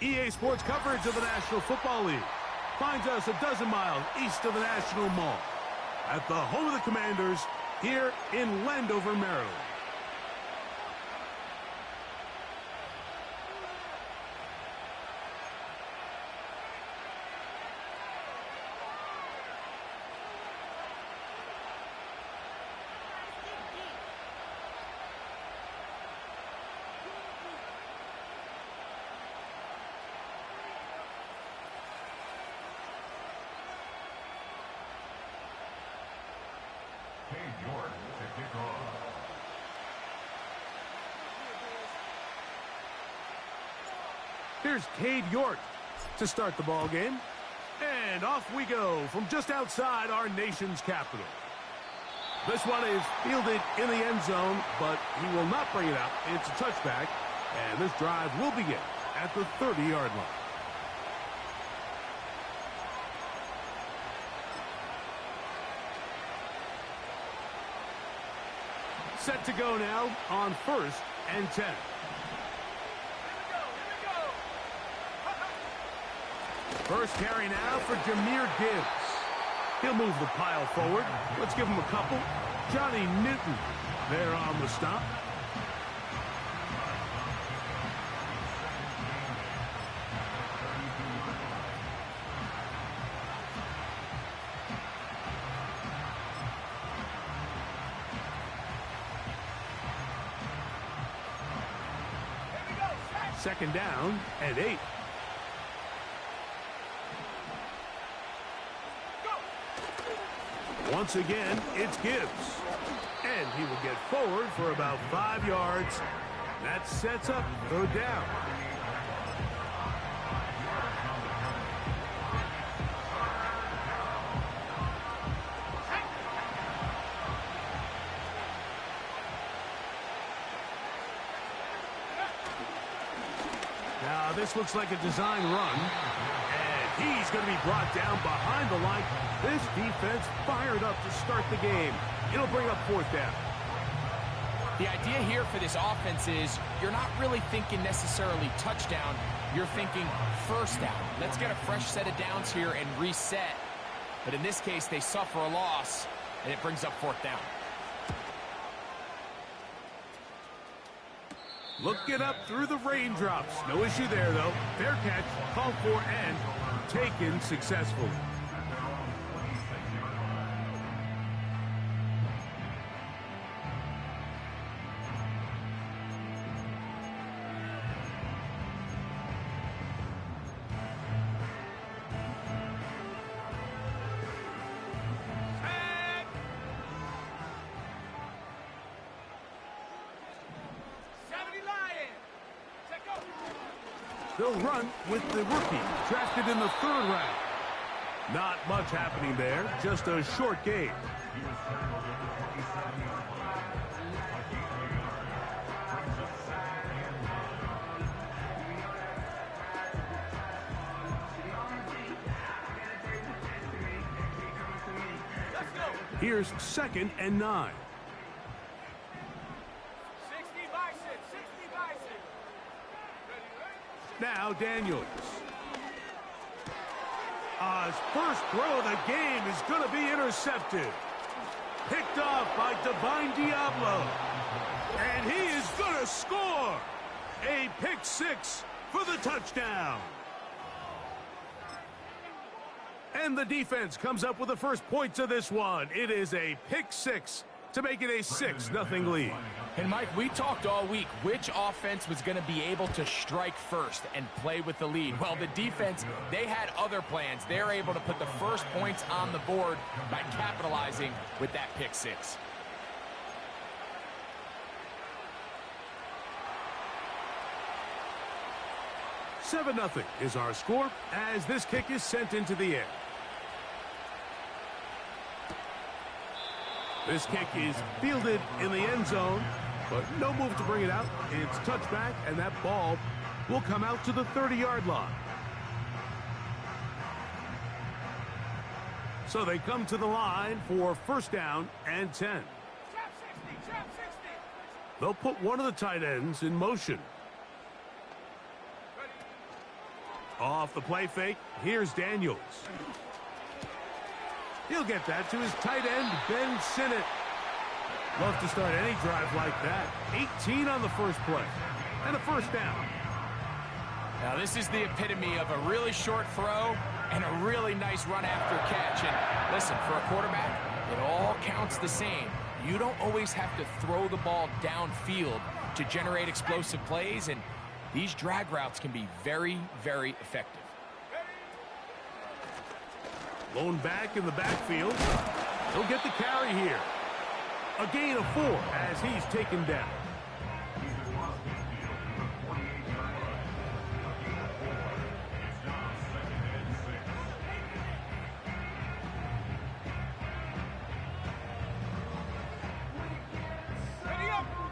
EA Sports coverage of the National Football League finds us a dozen miles east of the National Mall at the home of the Commanders here in Landover, Maryland. Here's Cade York to start the ball game. And off we go from just outside our nation's capital. This one is fielded in the end zone, but he will not bring it out. It's a touchback, and this drive will begin at the 30-yard line. Set to go now on 1st and 10. First carry now for Jahmyr Gibbs. He'll move the pile forward. Let's give him a couple. Johnny Newton there on the stop. Second down and 8. Once again, it's Gibbs. And he will get forward for about 5 yards. That sets up 3rd down. Now, this looks like a design run. He's going to be brought down behind the line. This defense fired up to start the game. It'll bring up 4th down. The idea here for this offense is you're not really thinking necessarily touchdown. You're thinking 1st down. Let's get a fresh set of downs here and reset. But in this case, they suffer a loss, and it brings up 4th down. Looking up through the raindrops. No issue there, though. Fair catch, called for, and taken successfully. They'll run with the rookie, drafted in the 3rd round. Not much happening there, just a short game. Here's 2nd and 9. Now Daniels. His first throw of the game is going to be intercepted. Picked off by Divine Diablo. And he is going to score. A pick 6 for the touchdown. And the defense comes up with the first points of this one. It is a pick 6 to make it a 6-0 lead. And Mike, we talked all week which offense was going to be able to strike first and play with the lead. Well, the defense, they had other plans. They're able to put the first points on the board by capitalizing with that pick 6. $7-0 is our score as this kick is sent into the air. This kick is fielded in the end zone, but no move to bring it out. It's touchback, and that ball will come out to the 30-yard line. So they come to the line for 1st down and 10. They'll put one of the tight ends in motion. Off the play fake, here's Daniels. He'll get that to his tight end, Ben Sinnott. Love to start any drive like that. 18 on the first play. And a first down. Now this is the epitome of a really short throw and a really nice run after catch. And listen, for a quarterback, it all counts the same. You don't always have to throw the ball downfield to generate explosive plays, and these drag routes can be very, very effective. Lone back in the backfield. He'll get the carry here. A gain of 4 as he's taken down.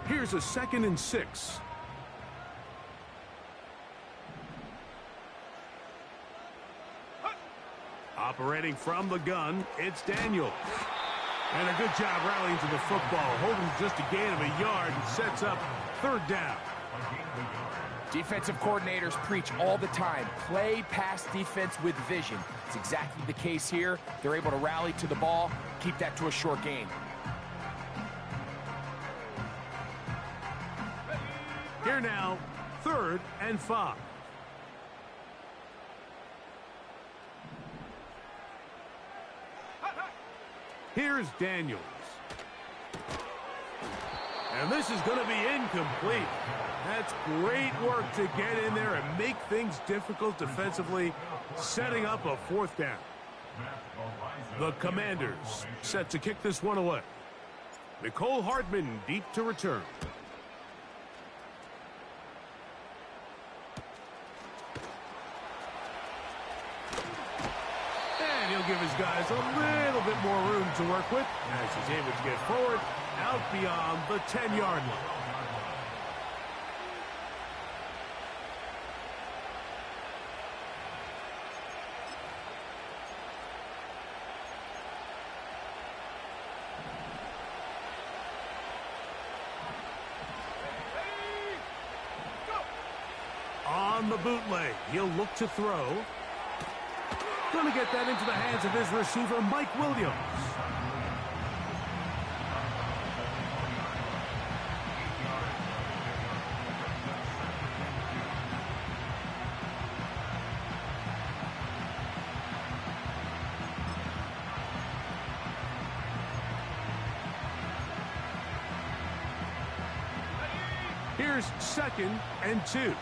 Here's a 2nd and 6. Operating from the gun, it's Daniels. And a good job rallying to the football, holding just a gain of a yard and sets up 3rd down. Defensive coordinators preach all the time, play pass defense with vision. It's exactly the case here. They're able to rally to the ball, keep that to a short gain. Here now, 3rd and 5. Here's Daniels. And this is going to be incomplete. That's great work to get in there and make things difficult defensively, setting up a 4th down. The Commanders set to kick this one away. Nicole Hardman deep to return. And he'll give his guys a little bit more room to work with as he's able to get forward out beyond the 10-yard line. On the bootleg, he'll look to throw. Going to get that into the hands of his receiver, Mike Williams. Here's 2nd and 2.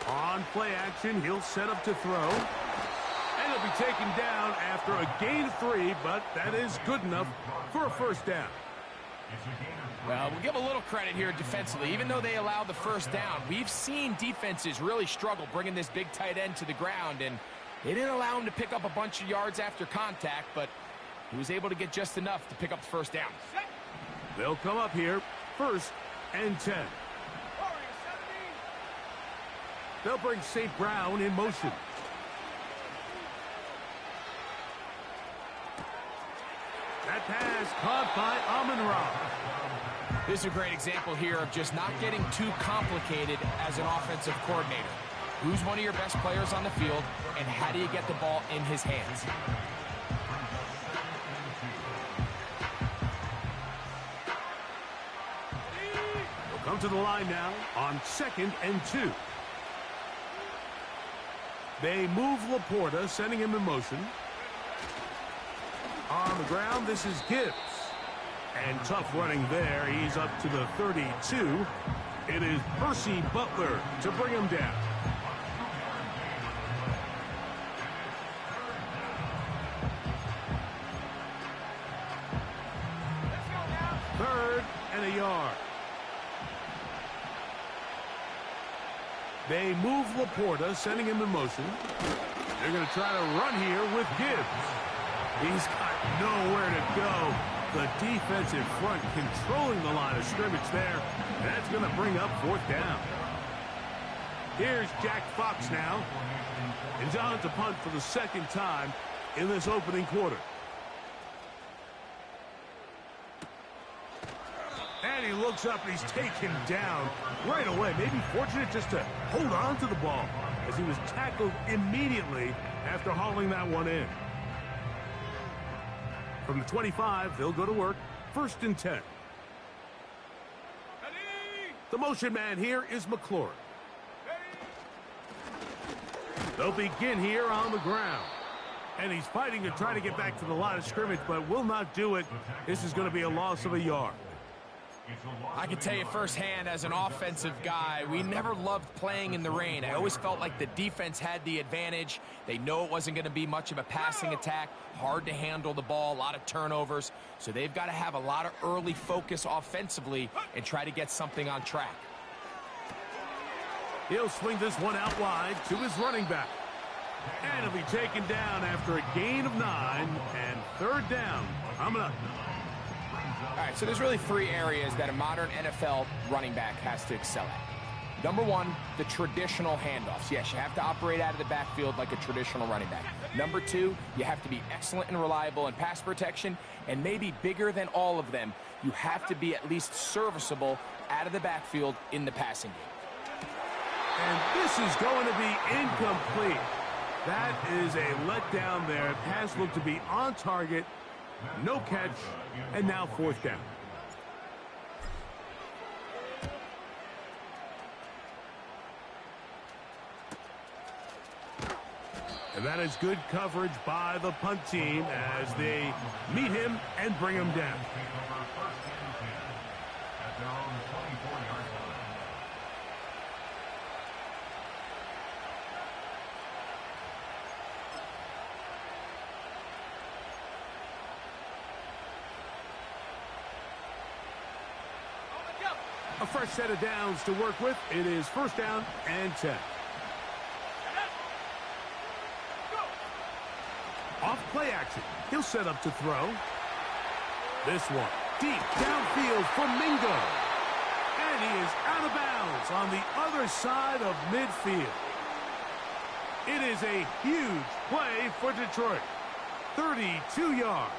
On play action, he'll set up to throw. And he'll be taken down after a gain of 3, but that is good enough for a 1st down. Well, we'll give a little credit here defensively. Even though they allowed the 1st down, we've seen defenses really struggle bringing this big tight end to the ground, and they didn't allow him to pick up a bunch of yards after contact, but he was able to get just enough to pick up the 1st down. They'll come up here, 1st and 10. They'll bring St. Brown in motion. That pass caught by Amon-Ra. This is a great example here of just not getting too complicated as an offensive coordinator. Who's one of your best players on the field, and how do you get the ball in his hands? We'll come to the line now on 2nd and 2. They move Laporta, sending him in motion. On the ground, this is Gibbs. And tough running there. He's up to the 32. It is Percy Butler to bring him down. Third and a yard. They move Laporta, sending him in motion. They're going to try to run here with Gibbs. He's got nowhere to go. The defensive front controlling the line of scrimmage there. That's going to bring up 4th down. Here's Jack Fox now. And on to punt for the 2nd time in this opening quarter. And he looks up and he's taken down right away. Maybe fortunate just to hold on to the ball as he was tackled immediately after hauling that one in. From the 25, they'll go to work. 1st and 10. The motion man here is McLaurin. They'll begin here on the ground. And he's fighting to try to get back to the line of scrimmage, but will not do it. This is going to be a loss of a yard. I can tell you firsthand, as an offensive guy, we never loved playing in the rain. I always felt like the defense had the advantage. They know it wasn't going to be much of a passing attack, hard to handle the ball, a lot of turnovers. So they've got to have a lot of early focus offensively and try to get something on track. He'll swing this one out wide to his running back. And he'll be taken down after a gain of 9 and 3rd down. Coming up. All right, so there's really 3 areas that a modern NFL running back has to excel at. Number 1, the traditional handoffs. Yes, you have to operate out of the backfield like a traditional running back. Number 2, you have to be excellent and reliable in pass protection, and maybe bigger than all of them, you have to be at least serviceable out of the backfield in the passing game. And this is going to be incomplete. That is a letdown there. Pass looked to be on target. No catch, and now 4th down. And that is good coverage by the punt team as they meet him and bring him down. A fresh set of downs to work with. It is 1st down and 10. Off play action. He'll set up to throw. This one deep downfield for Mingo. And he is out of bounds on the other side of midfield. It is a huge play for Detroit. 32 yards.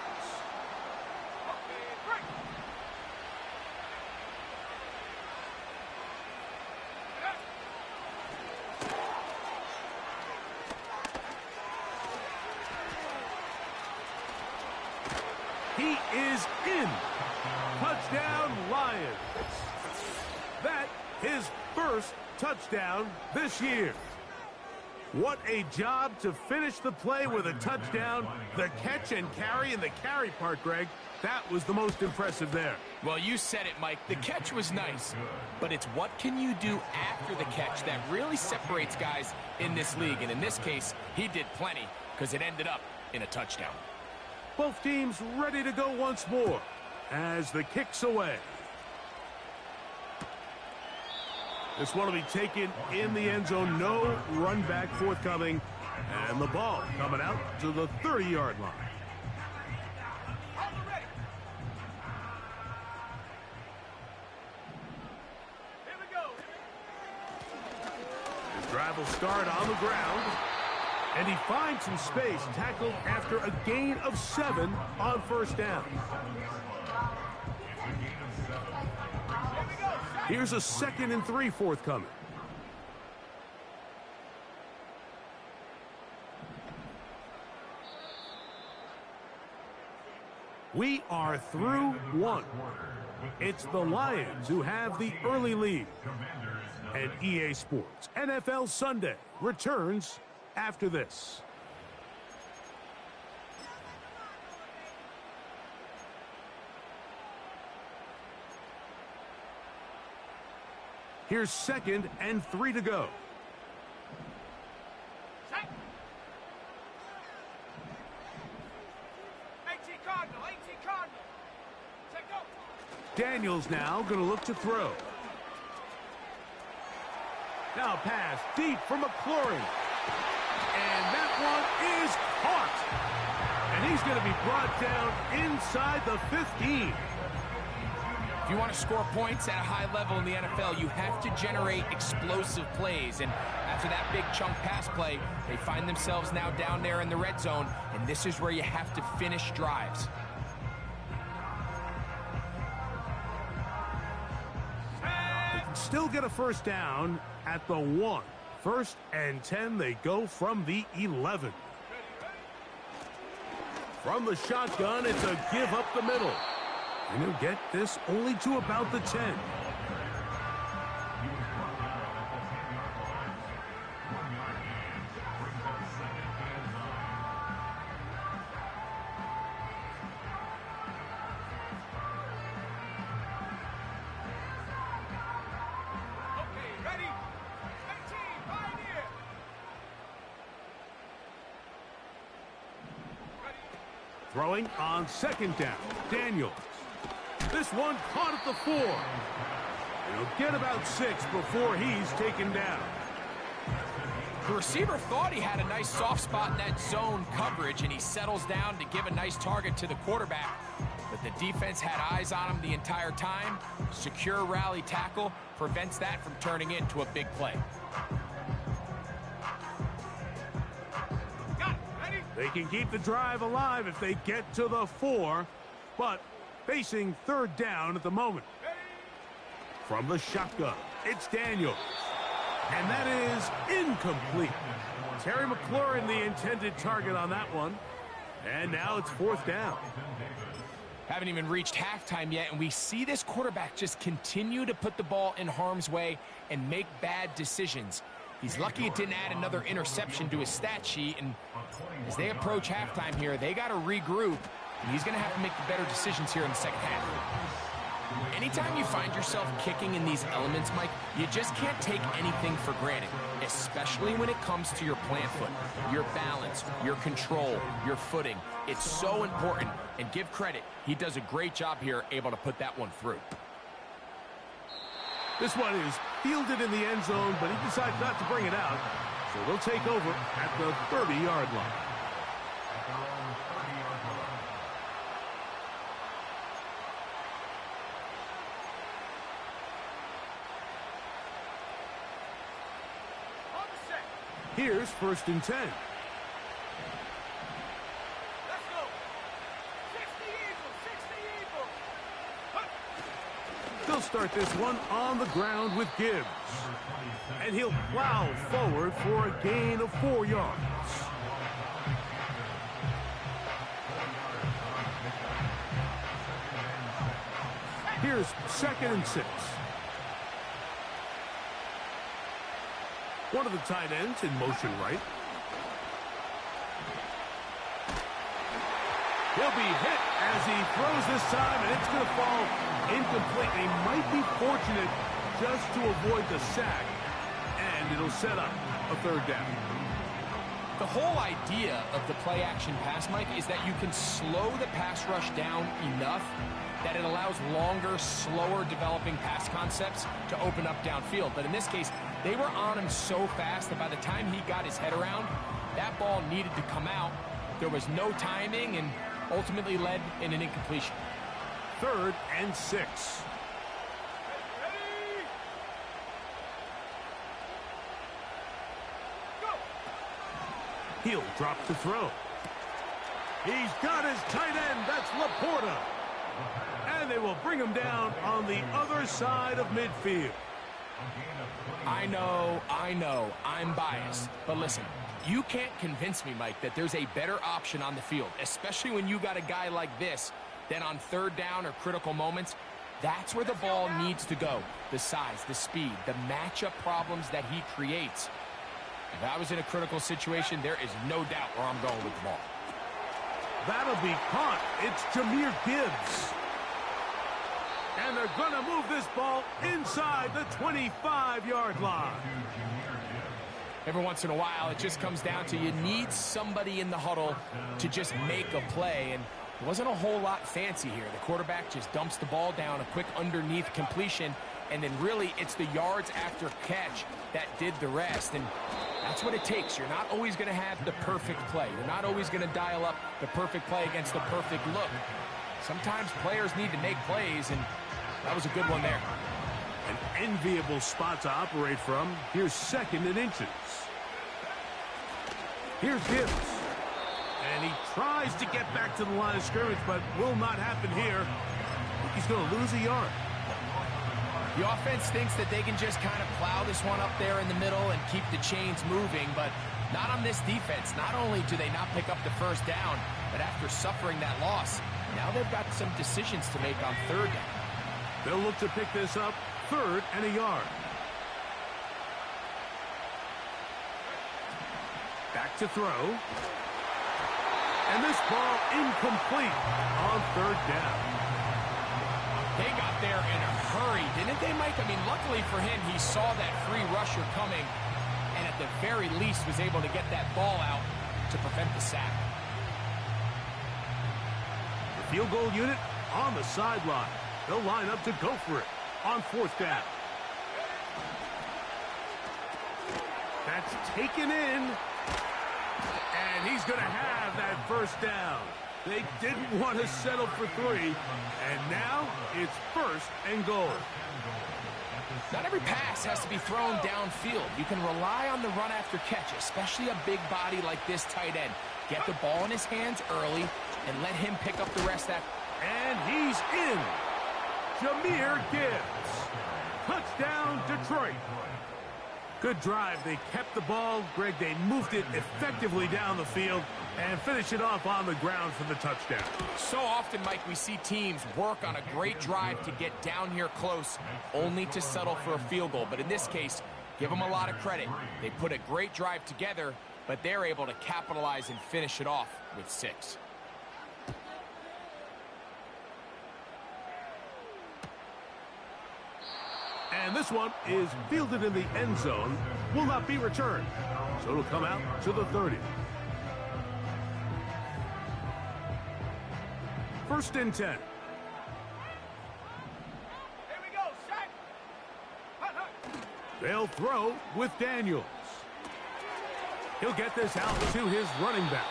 He is in. Touchdown, Lions. That his 1st touchdown this year. What a job to finish the play with a touchdown. The catch and carry, and the carry part, Greg, that was the most impressive there. Well, you said it, Mike. The catch was nice, but it's what can you do after the catch that really separates guys in this league. And in this case, he did plenty because it ended up in a touchdown. Both teams ready to go once more as the kick's away. This one will be taken in the end zone. No run back forthcoming. And the ball coming out to the 30-yard line. His drive will start on the ground. And he finds some space, tackled after a gain of 7 on 1st down. Here's a 2nd and 3 forthcoming. We are through 1. It's the Lions who have the early lead. And EA Sports NFL Sunday returns after this. Here's 2nd and 3 to go. Daniels now going to look to throw. Now pass deep for McLaurin. And that one is caught. And he's going to be brought down inside the 15. If you want to score points at a high level in the NFL, you have to generate explosive plays. And after that big chunk pass play, they find themselves now down there in the red zone. And this is where you have to finish drives. still get a first down at the 1. 1st and 10, they go from the 11. From the shotgun, it's a give up the middle. And he'll get this only to about the 10. Throwing on 2nd down, Daniels. This one caught at the 4. He'll get about 6 before he's taken down. The receiver thought he had a nice soft spot in that zone coverage, and he settles down to give a nice target to the quarterback. But the defense had eyes on him the entire time. Secure rally tackle prevents that from turning into a big play. They can keep the drive alive if they get to the 4, but facing 3rd down at the moment. From the shotgun, it's Daniels. And that is incomplete. Terry McLaurin, the intended target on that one. And now it's 4th down. Haven't even reached halftime yet, and we see this quarterback just continue to put the ball in harm's way and make bad decisions. He's lucky it didn't add another interception to his stat sheet, and as they approach halftime here, they got to regroup, and he's going to have to make the better decisions here in the second half. Anytime you find yourself kicking in these elements, Mike, you just can't take anything for granted, especially when it comes to your plant foot, your balance, your control, your footing. It's so important, and give credit, he does a great job here able to put that one through. This one is fielded in the end zone, but he decides not to bring it out. So they'll take over at the 30-yard line. Here's 1st and 10. They'll start this one on the ground with Gibbs. And he'll plow forward for a gain of 4 yards. Here's 2nd and 6. One of the tight ends in motion right. He'll be hit as he throws this time, and it's going to fall incomplete. He might be fortunate just to avoid the sack, and it'll set up a 3rd down. The whole idea of the play-action pass, Mike, is that you can slow the pass rush down enough that it allows longer, slower developing pass concepts to open up downfield. But in this case, they were on him so fast that by the time he got his head around, that ball needed to come out. There was no timing and ultimately led in an incompletion. 3rd and 6. He'll drop to throw. He's got his tight end. That's Laporta. And they will bring him down on the other side of midfield. I know, I'm biased. But listen, you can't convince me, Mike, that there's a better option on the field, especially when you got a guy like this, than on 3rd down or critical moments. That's where the ball needs to go. The size, the speed, the matchup problems that he creates. If I was in a critical situation, there is no doubt where I'm going with the ball. That'll be caught. It's Jahmyr Gibbs. And they're going to move this ball inside the 25-yard line. Every once in a while, it just comes down to you need somebody in the huddle to just make a play. And it wasn't a whole lot fancy here. The quarterback just dumps the ball down, a quick underneath completion, and then really it's the yards after catch that did the rest. And that's what it takes. You're not always going to have the perfect play. You're not always going to dial up the perfect play against the perfect look. Sometimes players need to make plays, and that was a good one there. An enviable spot to operate from. Here's 2nd and inches. Here's Gibbs. And he tries to get back to the line of scrimmage, but will not happen here. I think he's going to lose a yard. The offense thinks that they can just kind of plow this one up there in the middle and keep the chains moving, but not on this defense. Not only do they not pick up the first down, but after suffering that loss, now they've got some decisions to make on third down. They'll look to pick this up, 3rd and a yard. Back to throw. And this ball incomplete on 3rd down. They got there in a hurry, didn't they, Mike? I mean, luckily for him, he saw that free rusher coming and at the very least was able to get that ball out to prevent the sack. The field goal unit on the sideline. They'll line up to go for it on 4th down. That's taken in. And he's going to have that first down. They didn't want to settle for 3. And now it's 1st and goal. Not every pass has to be thrown downfield. You can rely on the run after catch, especially a big body like this tight end. Get the ball in his hands early and let him pick up the rest after. And he's in. Jahmyr Gibbs. Touchdown, Detroit. Good drive. They kept the ball. Greg, they moved it effectively down the field and finish it off on the ground for the touchdown. So often, Mike, we see teams work on a great drive to get down here close, only to settle for a field goal. But in this case, give them a lot of credit. They put a great drive together, but they're able to capitalize and finish it off with 6. And this one is fielded in the end zone, will not be returned. So it'll come out to the 30. 1st and 10. Here we go, set. They'll throw with Daniels. He'll get this out to his running back.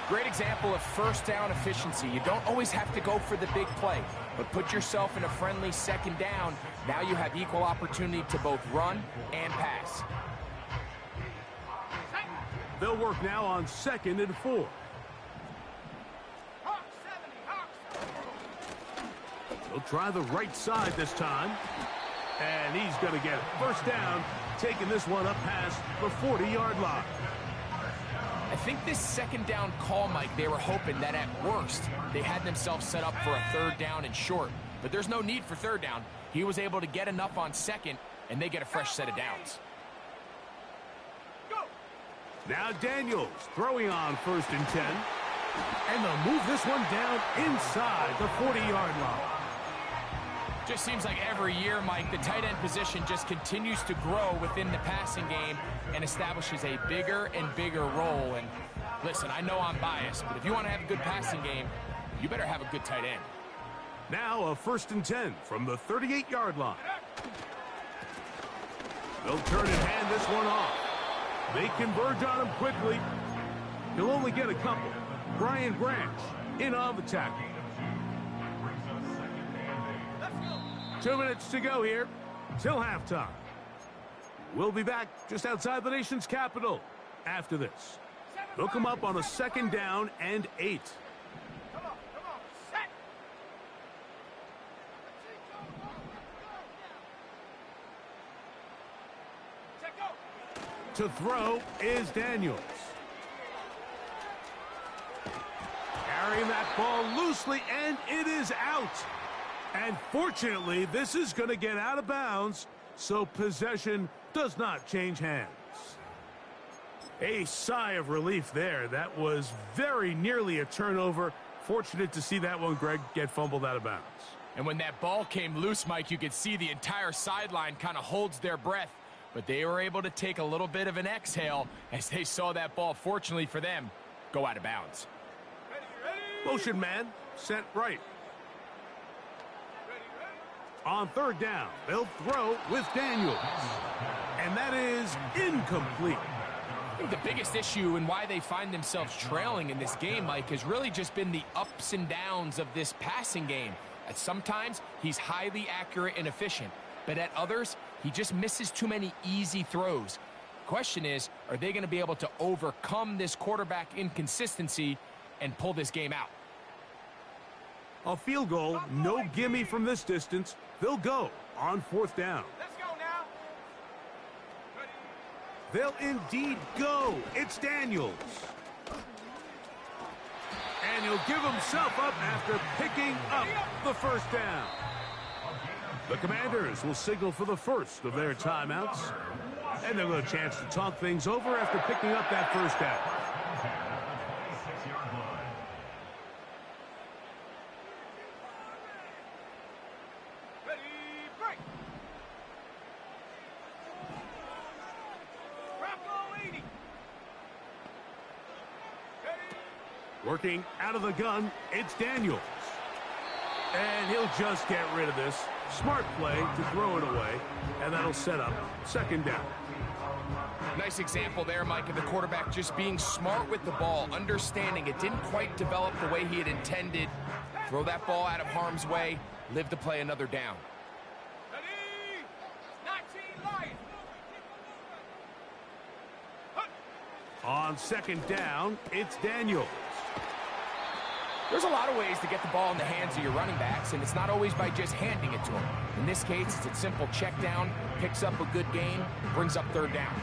Great example of first down efficiency. You don't always have to go for the big play, but put yourself in a friendly 2nd down. Now you have equal opportunity to both run and pass. They'll work now on 2nd and 4. They'll try the right side this time. And he's going to get it. First down, taking this one up past the 40-yard line. I think this 2nd down call, Mike, they were hoping that at worst they had themselves set up for a 3rd down and short. But there's no need for 3rd down. He was able to get enough on 2nd, and they get a fresh set of downs. Now Daniels throwing on 1st and 10. And they'll move this one down inside the 40-yard line. Just seems like every year, Mike, the tight end position just continues to grow within the passing game and establishes a bigger and bigger role. And listen, I know I'm biased, but if you want to have a good passing game, you better have a good tight end. Now a 1st and 10 from the 38-yard line. They'll turn and hand this one off. They converge on him quickly. He'll only get a couple. Brian Branch in on the tackle. 2 minutes to go here till halftime. We'll be back just outside the nation's capital after this. They'll come up on a 2nd down and 8. Come on, set. Check go. To throw is Daniels. Carrying that ball loosely, and it is out. And fortunately, this is going to get out of bounds, so possession does not change hands. A sigh of relief there. That was very nearly a turnover. Fortunate to see that one, Greg, get fumbled out of bounds. And when that ball came loose, Mike, you could see the entire sideline kind of holds their breath. But they were able to take a little bit of an exhale as they saw that ball, fortunately for them, go out of bounds. Motion man, set right. On 3rd down, they'll throw with Daniels. And that is incomplete. I think the biggest issue and why they find themselves trailing in this game, Mike, has really just been the ups and downs of this passing game. At sometimes, he's highly accurate and efficient. But at others, he just misses too many easy throws. Question is, are they going to be able to overcome this quarterback inconsistency and pull this game out? A field goal, no gimme from this distance, They'll go on 4th down. Let's go now. Ready. They'll indeed go. It's Daniels. And he'll give himself up after picking up the 1st down. The Commanders will signal for the first of their timeouts. And they'll have a chance to talk things over after picking up that 1st down. Ready, break. Bravo 80. Ready. Working out of the gun, it's Daniels. And he'll just get rid of this. Smart play to throw it away. And that'll set up 2nd down. Nice example there, Mike, of the quarterback just being smart with the ball, understanding it didn't quite develop the way he had intended. Throw that ball out of harm's way, live to play another down. Ready. 19 Lions. On 2nd down, it's Daniels. There's a lot of ways to get the ball in the hands of your running backs, and it's not always by just handing it to them. In this case, it's a simple check down, picks up a good gain, brings up 3rd down.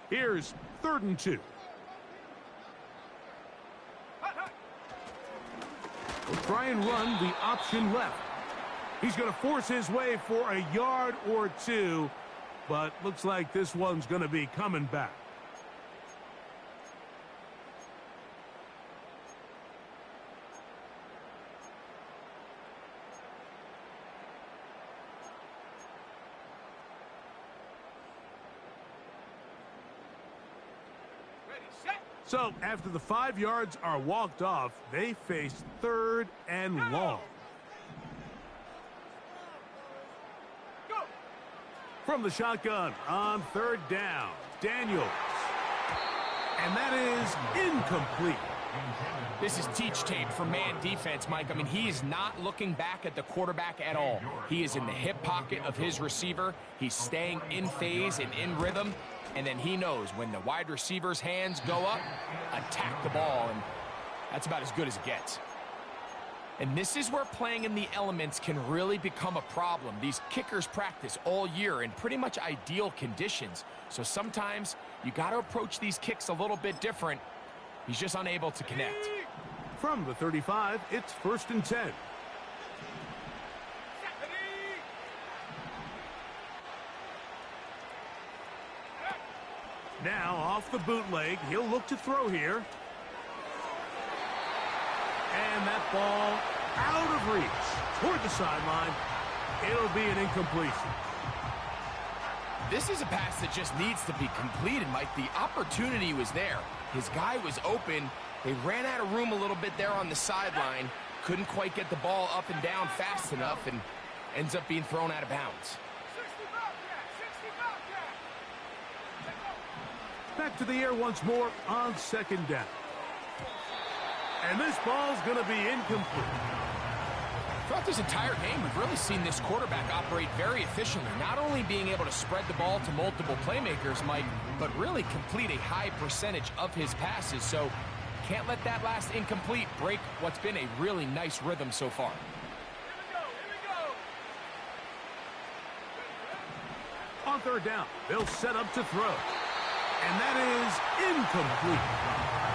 Here's 3rd and 2. We'll try and run the option left. He's going to force his way for a yard or 2, but looks like this one's going to be coming back. So, after the 5 yards are walked off, they face 3rd and long. Go. From the shotgun on 3rd down, Daniels. And that is incomplete. This is teach tape for man defense, Mike. I mean, he is not looking back at the quarterback at all. He is in the hip pocket of his receiver. He's staying in phase and in rhythm. And then he knows when the wide receiver's hands go up, attack the ball, and that's about as good as it gets. And this is where playing in the elements can really become a problem. These kickers practice all year in pretty much ideal conditions. So sometimes you got to approach these kicks a little bit different. He's just unable to connect. From the 35, it's 1st and 10. Now, off the bootleg, he'll look to throw here. And that ball out of reach toward the sideline. It'll be an incompletion. This is a pass that just needs to be completed, Mike. The opportunity was there. His guy was open. They ran out of room a little bit there on the sideline. Couldn't quite get the ball up and down fast enough and ends up being thrown out of bounds. Back to the air once more on 2nd down. And this ball's going to be incomplete. Throughout this entire game, we've really seen this quarterback operate very efficiently, not only being able to spread the ball to multiple playmakers, Mike, but really complete a high percentage of his passes. So can't let that last incomplete break what's been a really nice rhythm so far. On 3rd down, they'll set up to throw. And that is incomplete.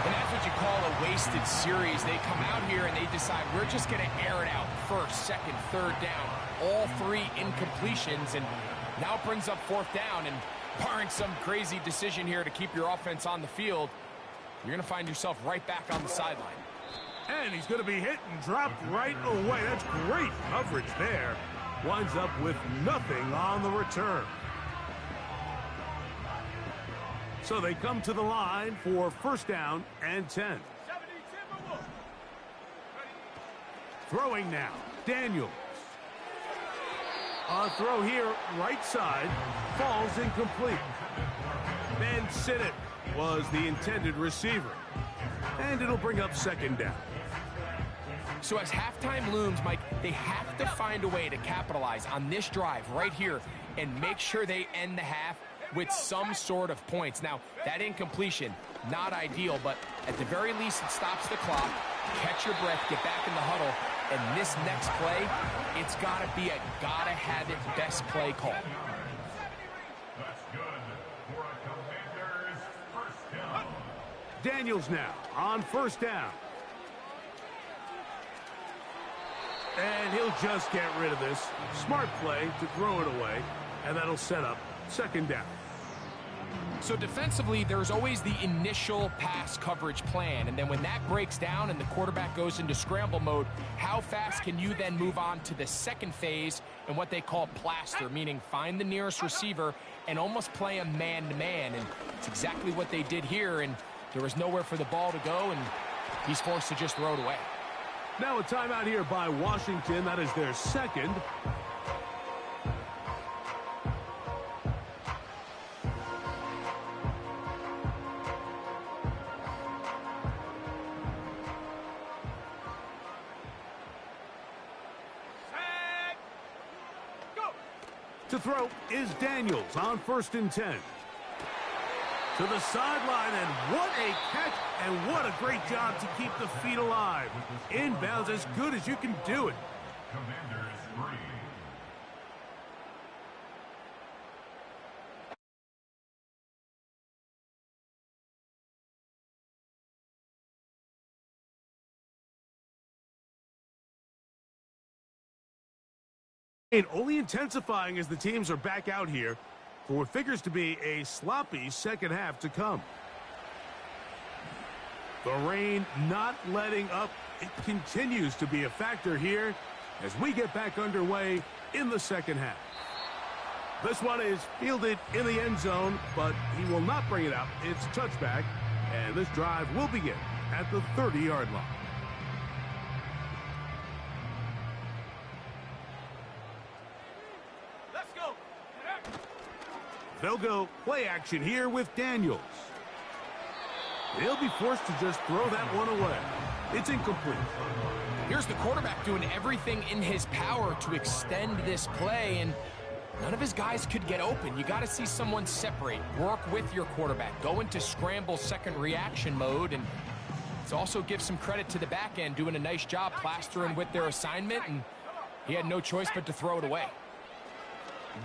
And that's what you call a wasted series. They come out here and they decide we're just going to air it out. 1st, 2nd, 3rd down. All 3 incompletions. And now it brings up 4th down. And barring some crazy decision here to keep your offense on the field, you're going to find yourself right back on the sideline. And he's going to be hit and dropped right away. That's great coverage there. Winds up with nothing on the return. So they come to the line for 1st down and 10. Throwing now, Daniels. A throw here, right side, falls incomplete. Ben Sinnott was the intended receiver. And it'll bring up second down. So as halftime looms, Mike, they have to find a way to capitalize on this drive right here and make sure they end the half with some sort of points. Now, that incompletion, not ideal, but at the very least, it stops the clock. Catch your breath, get back in the huddle, and this next play, it's got to be a gotta-have-it best play call. That's good for a Commander's first down. Daniels now on first down. And he'll just get rid of this. Smart play to throw it away, and that'll set up second down. So defensively, there's always the initial pass coverage plan, and then when that breaks down and the quarterback goes into scramble mode, how fast can you then move on to the second phase and what they call plaster, meaning find the nearest receiver and almost play a man-to-man, and it's exactly what they did here, and there was nowhere for the ball to go, and he's forced to just throw it away. Now a timeout here by Washington. That is their second. To throw is Daniels on 1st and 10. To the sideline, and what a catch, and what a great job to keep the feet alive. Inbounds as good as you can do it. Commanders 3. And only intensifying as the teams are back out here for what figures to be a sloppy second half to come. The rain not letting up. It continues to be a factor here as we get back underway in the second half. This one is fielded in the end zone, but he will not bring it out. It's touchback, and this drive will begin at the 30-yard line. They'll go play action here with Daniels. He'll be forced to just throw that one away. It's incomplete. Here's the quarterback doing everything in his power to extend this play, and none of his guys could get open. You got to see someone separate, work with your quarterback, go into scramble second reaction mode, and it's also give some credit to the back end doing a nice job plastering with their assignment, and he had no choice but to throw it away.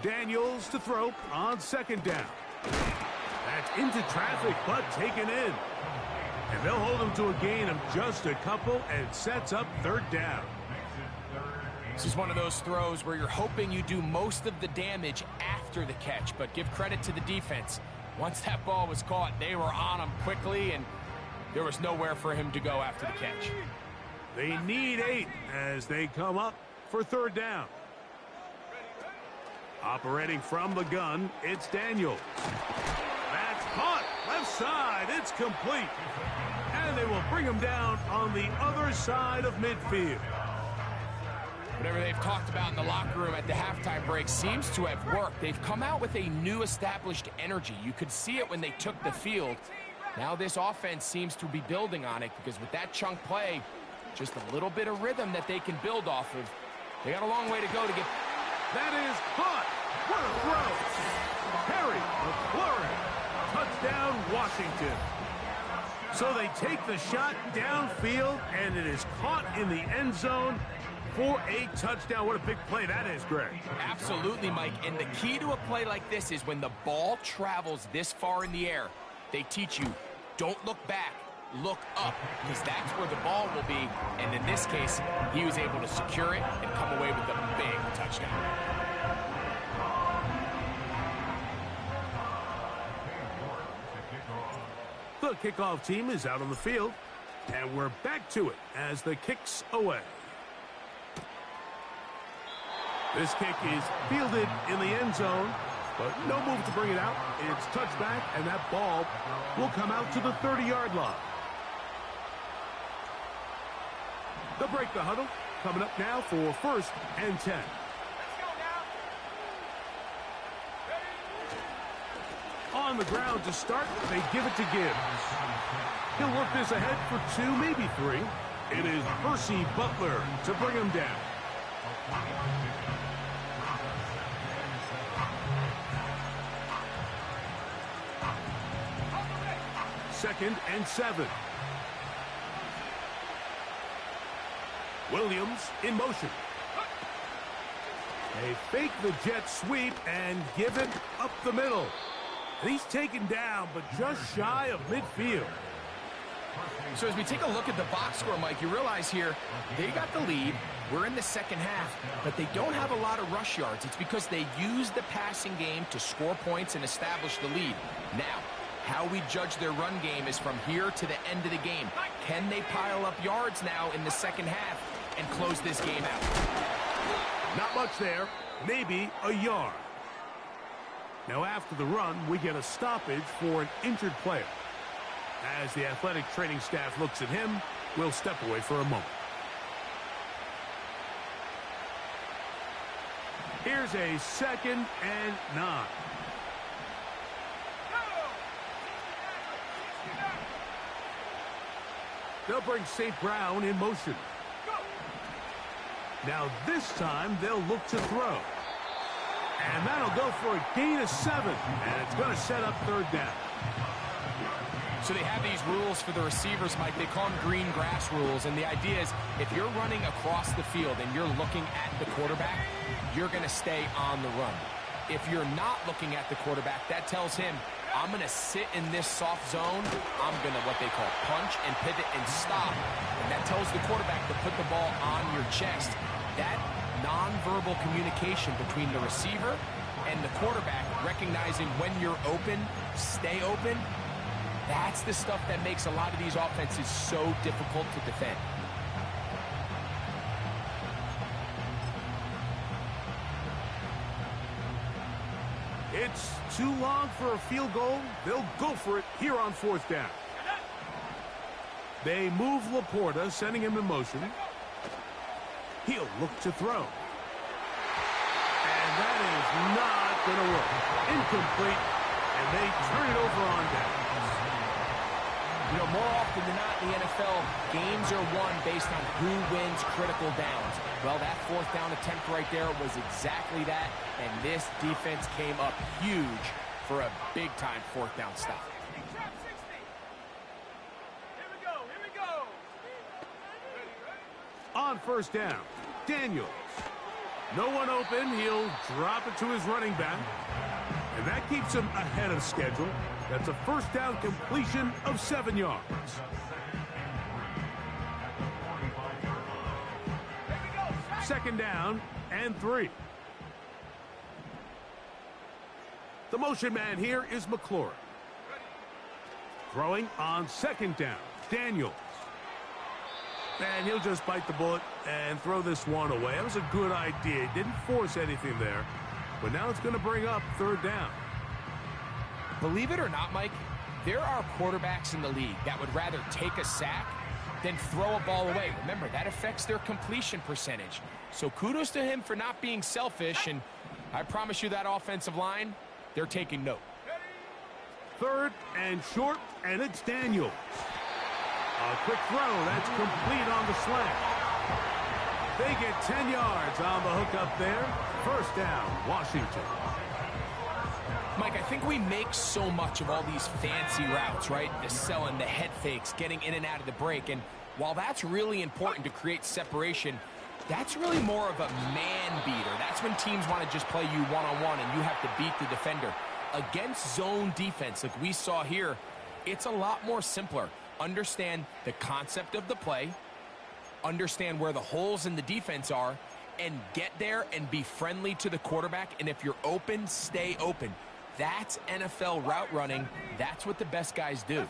Daniels to throw on second down. That's into traffic, but taken in. And they'll hold him to a gain of just a couple, and it sets up third down. This is one of those throws where you're hoping you do most of the damage after the catch, but give credit to the defense. Once that ball was caught, they were on him quickly, and there was nowhere for him to go after the catch. They need 8 as they come up for third down. Operating from the gun, it's Daniels. That's caught. Left side. It's complete. And they will bring him down on the other side of midfield. Whatever they've talked about in the locker room at the halftime break seems to have worked. They've come out with a new established energy. You could see it when they took the field. Now this offense seems to be building on it because with that chunk play, just a little bit of rhythm that they can build off of. They got a long way to go to get... That is caught. What a throw. Harry McLaurin. Touchdown, Washington. So they take the shot downfield, and it is caught in the end zone for a touchdown. What a big play that is, Greg. Absolutely, Mike. And the key to a play like this is when the ball travels this far in the air, they teach you, don't look back, look up, because that's where the ball will be. And in this case, he was able to secure it and come away with a big touchdown. The kickoff team is out on the field, and we're back to it as the kick's away. This kick is fielded in the end zone, but no move to bring it out. It's touchback, and that ball will come out to the 30-yard line. They'll break the huddle. Coming up now for 1st and 10. On the ground to start, they give it to Gibbs. He'll work this ahead for 2, maybe 3. It is Percy Butler to bring him down. Second and 7. Williams in motion. They fake the jet sweep and give it up the middle. And he's taken down, but just shy of midfield. So as we take a look at the box score, Mike, you realize here they got the lead. We're in the second half, but they don't have a lot of rush yards. It's because they use the passing game to score points and establish the lead. Now, how we judge their run game is from here to the end of the game. Can they pile up yards now in the second half and close this game out? Not much there. Maybe a yard. Now after the run, we get a stoppage for an injured player. As the athletic training staff looks at him, we'll step away for a moment. Here's a 2nd and 9. They'll bring St. Brown in motion. Now this time they'll look to throw. And that'll go for a gain of 7. And it's going to set up 3rd down. So they have these rules for the receivers, Mike. They call them green grass rules. And the idea is if you're running across the field and you're looking at the quarterback, you're going to stay on the run. If you're not looking at the quarterback, that tells him, I'm going to sit in this soft zone. I'm going to what they call punch and pivot and stop. And that tells the quarterback to put the ball on your chest. That nonverbal communication between the receiver and the quarterback, recognizing when you're open, stay open, that's the stuff that makes a lot of these offenses so difficult to defend. It's too long for a field goal. They'll go for it here on 4th down. They move Laporta, sending him in motion. He'll look to throw. And that is not going to work. Incomplete, and they turn it over on down. You know, more often than not in the NFL, games are won based on who wins critical downs. Well, that 4th down attempt right there was exactly that, and this defense came up huge for a big-time 4th down stop. On 1st down, Daniels. No one open. He'll drop it to his running back. And that keeps him ahead of schedule. That's a 1st down completion of 7 yards. Second down and 3. The motion man here is McLaurin. Throwing on 2nd down, Daniels. And he'll just bite the bullet and throw this one away. That was a good idea. He didn't force anything there. But now it's going to bring up 3rd down. Believe it or not, Mike, there are quarterbacks in the league that would rather take a sack than throw a ball away. Remember, that affects their completion percentage. So kudos to him for not being selfish, and I promise you that offensive line, they're taking note. 3rd and short, and it's Daniels. A quick throw, that's complete on the slant. They get 10 yards on the hook up there. 1st down, Washington. Mike, I think we make so much of all these fancy routes, right? The selling, the head fakes, getting in and out of the break. And while that's really important to create separation, that's really more of a man beater. That's when teams want to just play you one-on-one and you have to beat the defender. Against zone defense, like we saw here, it's a lot more simpler. Understand the concept of the play, understand where the holes in the defense are, and get there and be friendly to the quarterback. And if you're open, stay open. That's NFL route running. That's what the best guys do.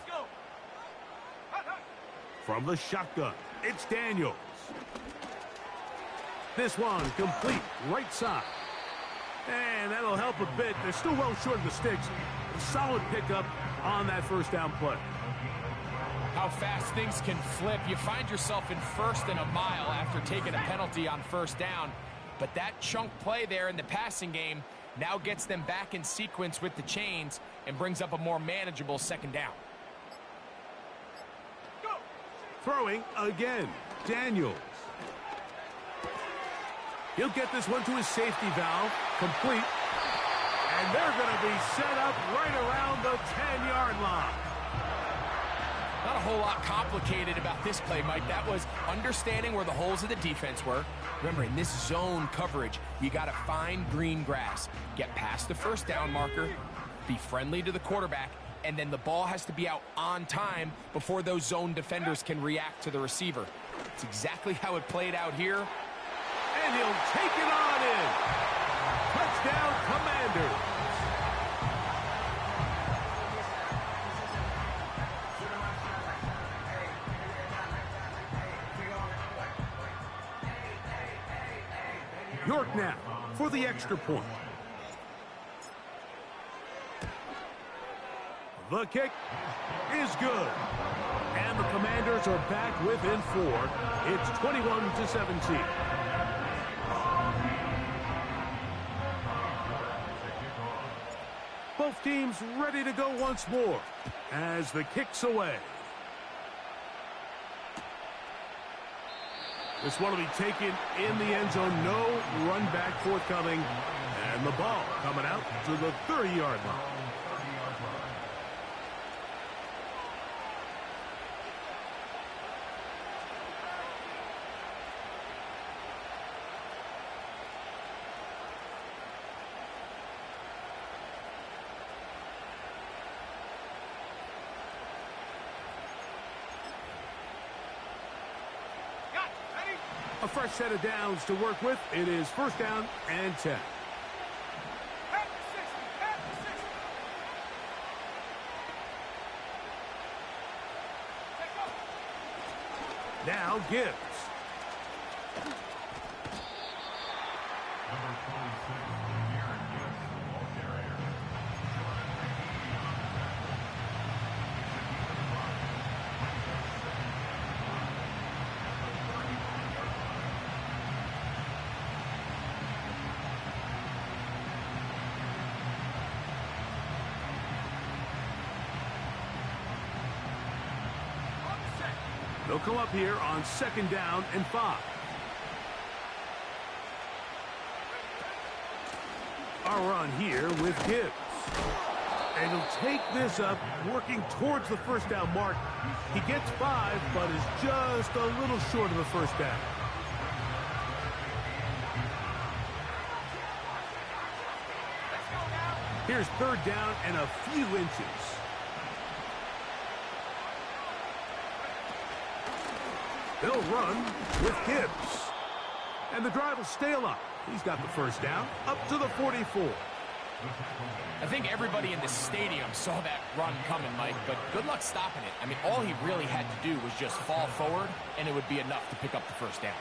From the shotgun, it's Daniels. This one complete, right side. And that'll help a bit. They're still well short of the sticks. Solid pickup on that 1st down play. How fast things can flip. You find yourself in 1st and a mile after taking a penalty on 1st down. But that chunk play there in the passing game, Now gets them back in sequence with the chains and brings up a more manageable second down. Throwing again, Daniels. He'll get this one to his safety valve, complete. And they're going to be set up right around the 10-yard line. Not a whole lot complicated about this play, Mike. That was understanding where the holes of the defense were. Remember, in this zone coverage, you got to find green grass, get past the first down marker, be friendly to the quarterback, and then the ball has to be out on time before those zone defenders can react to the receiver. It's exactly how it played out here. And he'll take it on in. Touchdown, Commanders. York now for the extra point. The kick is good. And the Commanders are back within 4. It's 21-17. Both teams ready to go once more as the kick's away. This one will be taken in the end zone. No run back forthcoming. And the ball coming out to the 30-yard line. A fresh set of downs to work with. It is first down and 10. Now Gibbs. Number 26, Aaron Gibbs, ball carrier. They'll come up here on second down and 5. A run here with Gibbs. And he'll take this up, working towards the first down mark. He gets 5, but is just a little short of the first down. Here's third down and a few inches. They'll run with Gibbs. And the drive will stay alive. He's got the first down up to the 44. I think everybody in the stadium saw that run coming, Mike, but good luck stopping it. I mean, all he really had to do was just fall forward, and it would be enough to pick up the first down.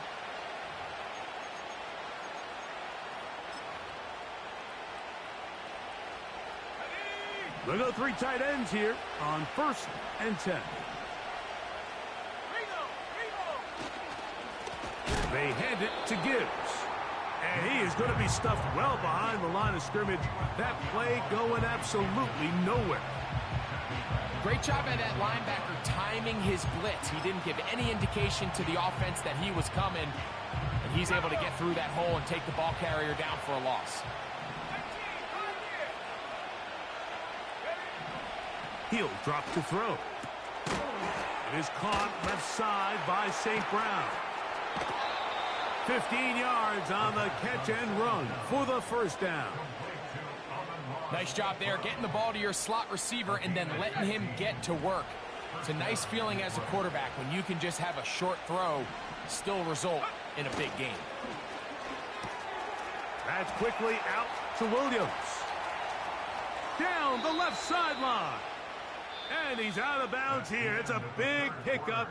They'll go 3 tight ends here on first and 10. They hand it to Gibbs. And he is going to be stuffed well behind the line of scrimmage. That play going absolutely nowhere. Great job by that linebacker timing his blitz. He didn't give any indication to the offense that he was coming. And he's able to get through that hole and take the ball carrier down for a loss. He'll drop to throw. It is caught left side by St. Brown. 15 yards on the catch and run for the first down. Nice job there, getting the ball to your slot receiver and then letting him get to work. It's a nice feeling as a quarterback when you can just have a short throw, still result in a big game. That's quickly out to Williams. Down the left sideline. And he's out of bounds here. It's a big pickup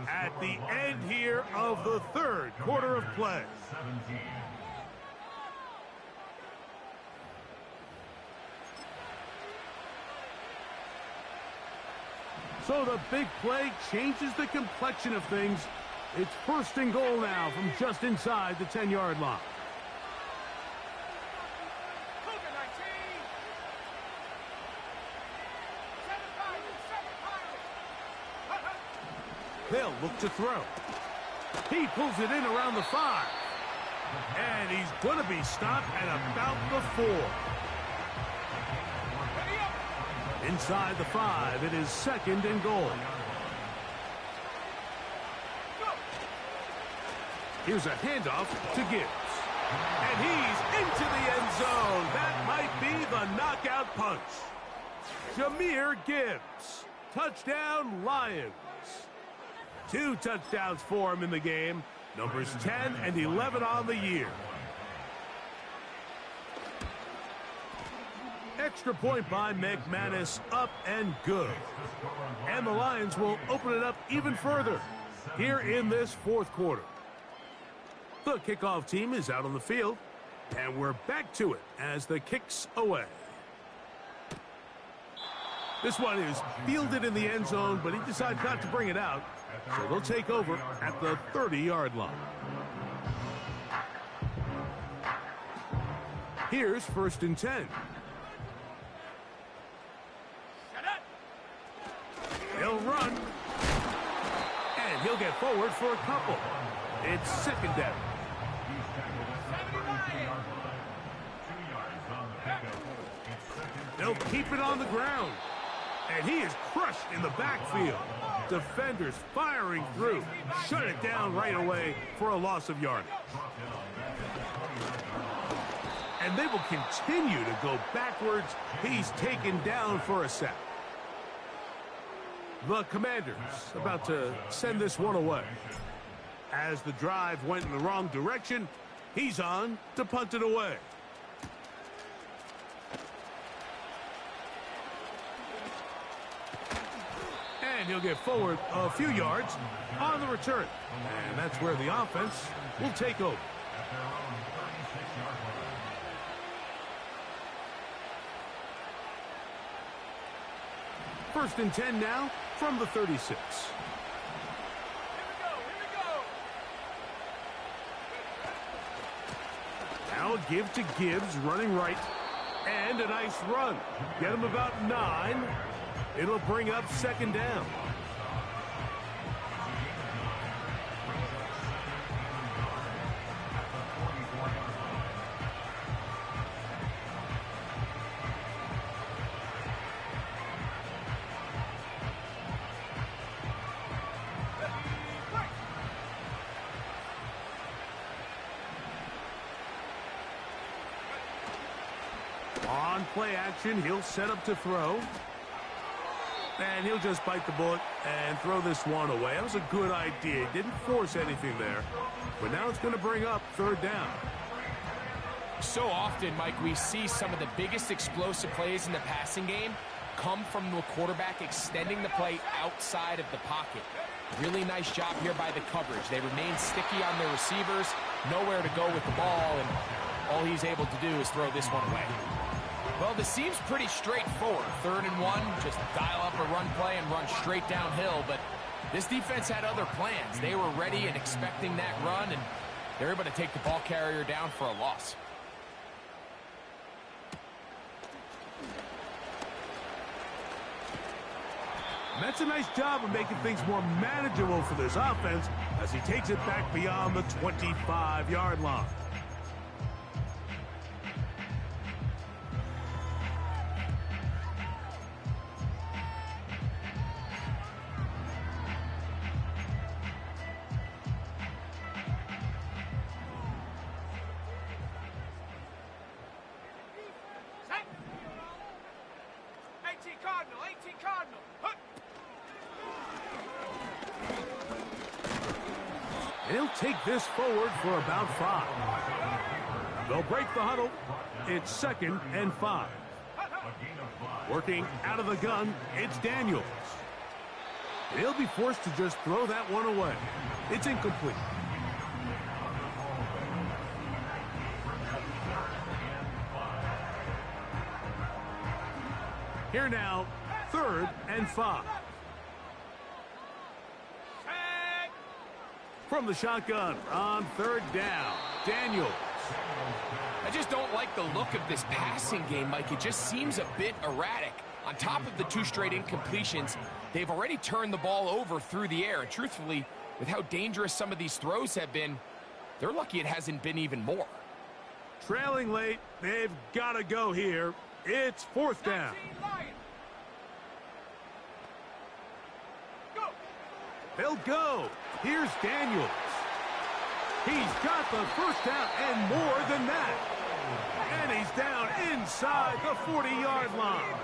at the end here of the third quarter of play. So the big play changes the complexion of things. It's first and goal now from just inside the 10-yard line. They'll look to throw. He pulls it in around the 5. And he's going to be stopped at about the 4. Inside the 5, it is 2nd and goal. Here's a handoff to Gibbs. And he's into the end zone. That might be the knockout punch. Jahmyr Gibbs. Touchdown, Lions. 2 touchdowns for him in the game. Numbers 10 and 11 on the year. Extra point by McManus, up and good. And the Lions will open it up even further here in this 4th quarter. The kickoff team is out on the field, and we're back to it as the kick's away. This one is fielded in the end zone, but he decides not to bring it out, so they'll take over at the 30-yard line. Here's 1st and 10. He'll run, and he'll get forward for a couple. It's 2nd down. They'll keep it on the ground. And he is crushed in the backfield. Defenders firing through. Shut it down right away for a loss of yardage. And they will continue to go backwards. He's taken down for a sack. The Commanders about to send this one away. As the drive went in the wrong direction, he's on to punt it away. And he'll get forward a few yards on the return. And that's where the offense will take over. First and 10 now from the 36. Now a give to Gibbs, running right. And a nice run. Get him about 9. It'll bring up 2nd down. On play action, he'll set up to throw. And he'll just bite the bullet and throw this one away. That was a good idea. He didn't force anything there. But now it's going to bring up 3rd down. So often, Mike, we see some of the biggest explosive plays in the passing game come from the quarterback extending the play outside of the pocket. Really nice job here by the coverage. They remain sticky on their receivers, nowhere to go with the ball, and all he's able to do is throw this one away. Well, this seems pretty straightforward. 3rd and 1, just dial up a run play and run straight downhill. But this defense had other plans. They were ready and expecting that run, and they're able to take the ball carrier down for a loss. And that's a nice job of making things more manageable for this offense as he takes it back beyond the 25-yard line. And he'll take this forward for about 5. They'll break the huddle. It's 2nd and 5. Working out of the gun, it's Daniels. He'll be forced to just throw that one away. It's incomplete. Here now, 3rd and 5. From the shotgun on 3rd down, Daniels. I just don't like the look of this passing game, Mike. It just seems a bit erratic. On top of the 2 straight incompletions, they've already turned the ball over through the air. And truthfully, with how dangerous some of these throws have been, they're lucky it hasn't been even more. Trailing late, they've got to go here. It's 4th down. 19 Lions. Go. They'll go. Here's Daniels. He's got the 1st down and more than that. And he's down inside the 40-yard line.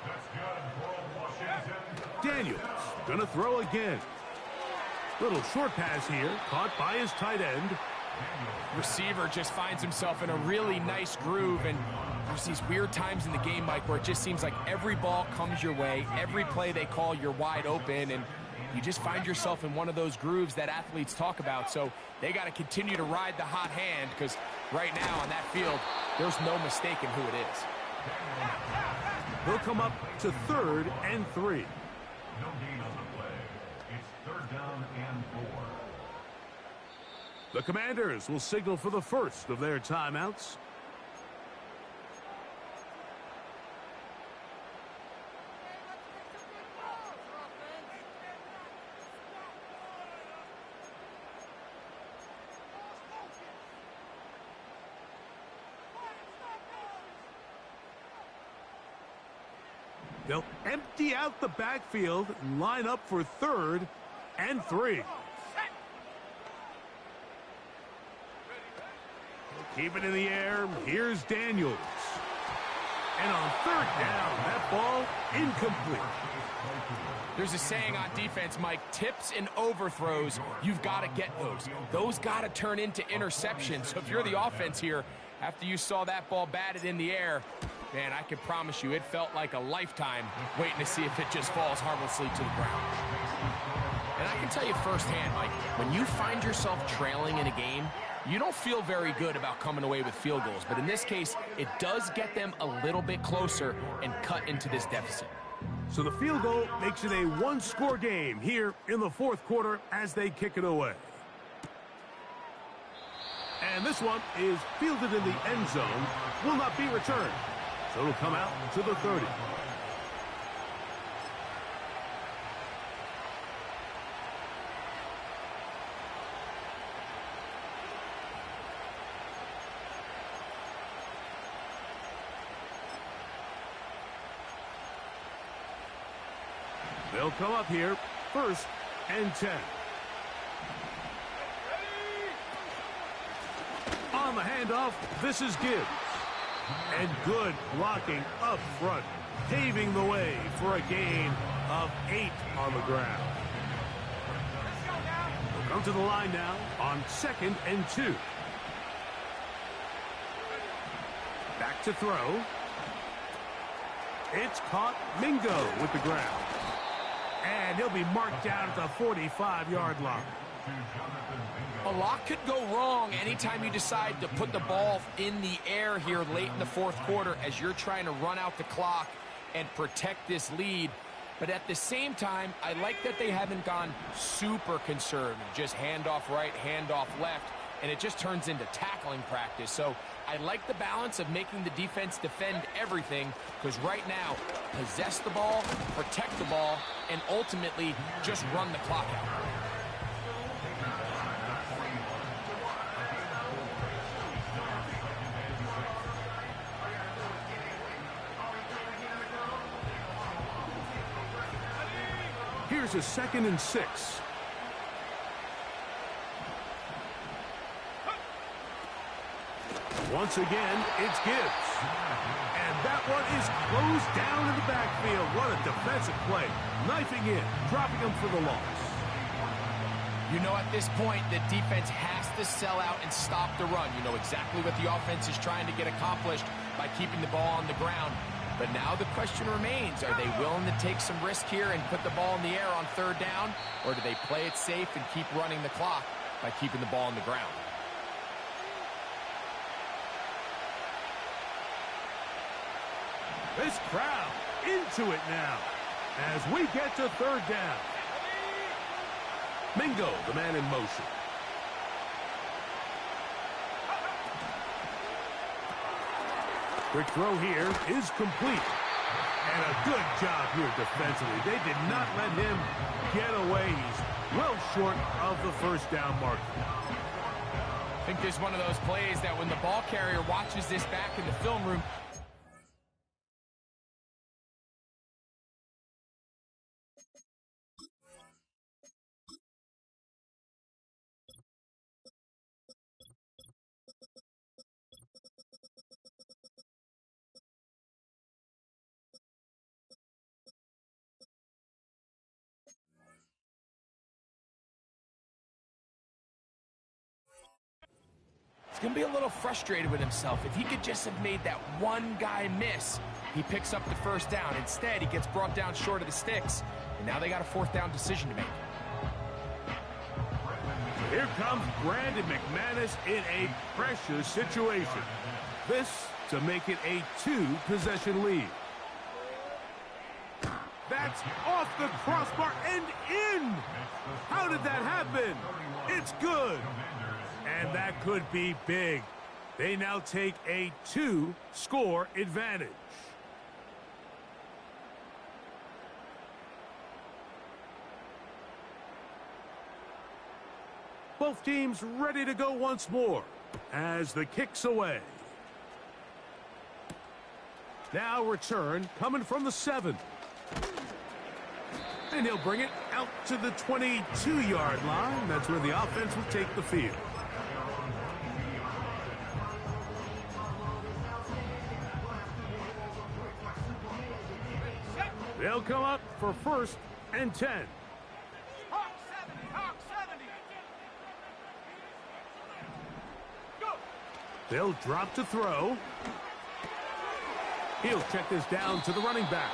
That's good for Washington. Daniels gonna throw again. Little short pass here, caught by his tight end. Receiver just finds himself in a really nice groove, and there's these weird times in the game, Mike, where it just seems like every ball comes your way, every play they call, you're wide open, and you just find yourself in one of those grooves that athletes talk about. So they got to continue to ride the hot hand, because right now on that field, there's no mistaking who it is. They'll come up to 3rd and 3. No gain on the play. It's 3rd down and 4. The Commanders will signal for the first of their timeouts. They'll empty out the backfield and line up for 3rd and 3. Keep it in the air. Here's Daniels. And on 3rd down, that ball incomplete. There's a saying on defense, Mike, tips and overthrows, you've got to get those. Those got to turn into interceptions. So if you're the offense here, after you saw that ball batted in the air, man, I can promise you it felt like a lifetime waiting to see if it just falls harmlessly to the ground. And I can tell you firsthand, Mike, when you find yourself trailing in a game, you don't feel very good about coming away with field goals. But in this case, it does get them a little bit closer and cut into this deficit. So the field goal makes it a 1-score game here in the 4th quarter as they kick it away. And this one is fielded in the end zone, will not be returned. So it'll come out to the 30. They'll come up here, 1st and 10. On the handoff, this is Gibbs. And good blocking up front, paving the way for a gain of 8 on the ground. We'll come to the line now on 2nd and 2. Back to throw. It's caught. Mingo with the ground. And he'll be marked down at the 45-yard line. A lot could go wrong anytime you decide to put the ball in the air here late in the 4th quarter as you're trying to run out the clock and protect this lead. But at the same time, I like that they haven't gone super conservative, just handoff right, handoff left, and it just turns into tackling practice. So I like the balance of making the defense defend everything, because right now, possess the ball, protect the ball, and ultimately just run the clock out. Here's a 2nd and 6. Once again, it's Gibbs. And that one is closed down in the backfield. What a defensive play. Knifing in, dropping him for the loss. You know, at this point, the defense has to sell out and stop the run. You know exactly what the offense is trying to get accomplished by keeping the ball on the ground. But now the question remains, are they willing to take some risk here and put the ball in the air on 3rd down? Or do they play it safe and keep running the clock by keeping the ball on the ground? This crowd into it now as we get to 3rd down. Mingo, the man in motion. Quick throw here is complete. And a good job here defensively. They did not let him get away. He's well short of the first down marker. I think this is one of those plays that when the ball carrier watches this back in the film room, going to be a little frustrated with himself. If he could just have made that one guy miss, he picks up the first down. Instead, he gets brought down short of the sticks, and now they got a fourth down decision to make. Here comes Brandon McManus in a pressure situation. This to make it a 2-possession lead. That's off the crossbar and in. How did that happen? It's good. And that could be big. They now take a 2-score advantage. Both teams ready to go once more as the kick's away. Now return coming from the 7. And he'll bring it out to the 22-yard line. That's where the offense will take the field. They'll come up for 1st and 10. Hawk 70, Hawk 70. Go. They'll drop to throw. He'll check this down to the running back.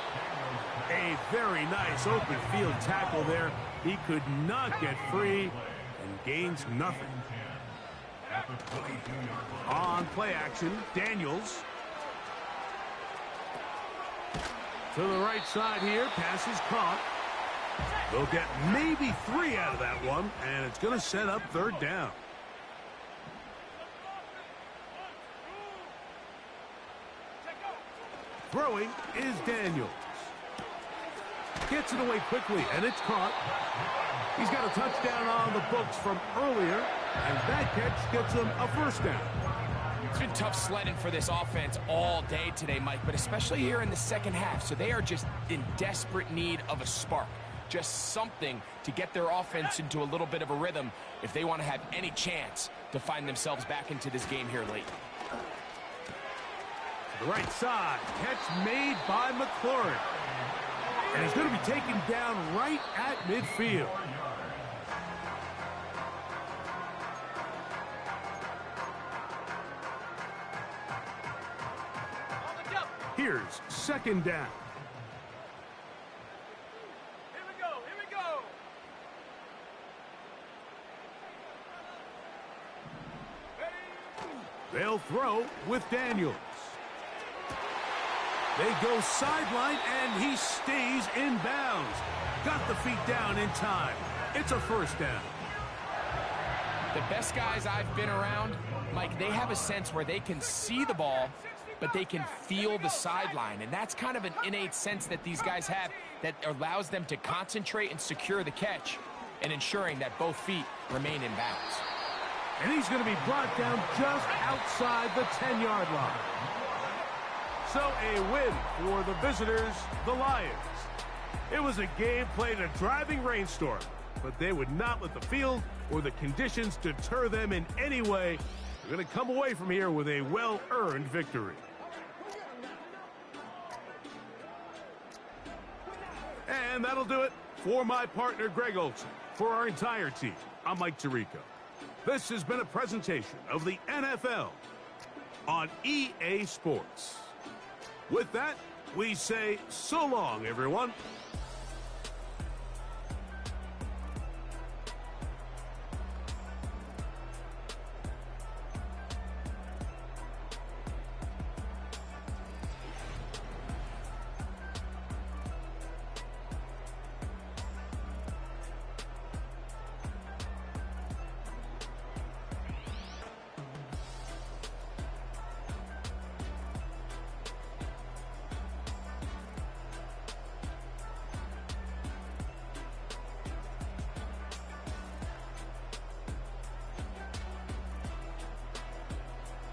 A very nice open field tackle there. He could not get free and gains nothing. On play action, Daniels. To the right side here, pass is caught. They'll get maybe 3 out of that one, and it's going to set up 3rd down. Throwing is Daniels. Gets it away quickly, and it's caught. He's got a touchdown on the books from earlier, and that catch gets him a 1st down. It's been tough sledding for this offense all day today, Mike, but especially here in the second half. So they are just in desperate need of a spark, just something to get their offense into a little bit of a rhythm if they want to have any chance to find themselves back into this game here late. To the right side, catch made by McLaurin. And he's going to be taken down right at midfield. Here's 2nd down. Here we go, here we go. They'll throw with Daniels. They go sideline, and he stays in bounds. Got the feet down in time. It's a 1st down. The best guys I've been around, Mike, they have a sense where they can see the ball, but they can feel the sideline. And that's kind of an innate sense that these guys have that allows them to concentrate and secure the catch and ensuring that both feet remain in bounds. And he's going to be brought down just outside the 10-yard line. So a win for the visitors, the Lions. It was a game played in a driving rainstorm, but they would not let the field or the conditions deter them in any way. They're going to come away from here with a well-earned victory. And that'll do it for my partner, Greg Olson. For our entire team, I'm Mike Tirico. This has been a presentation of the NFL on EA Sports. With that, we say so long, everyone.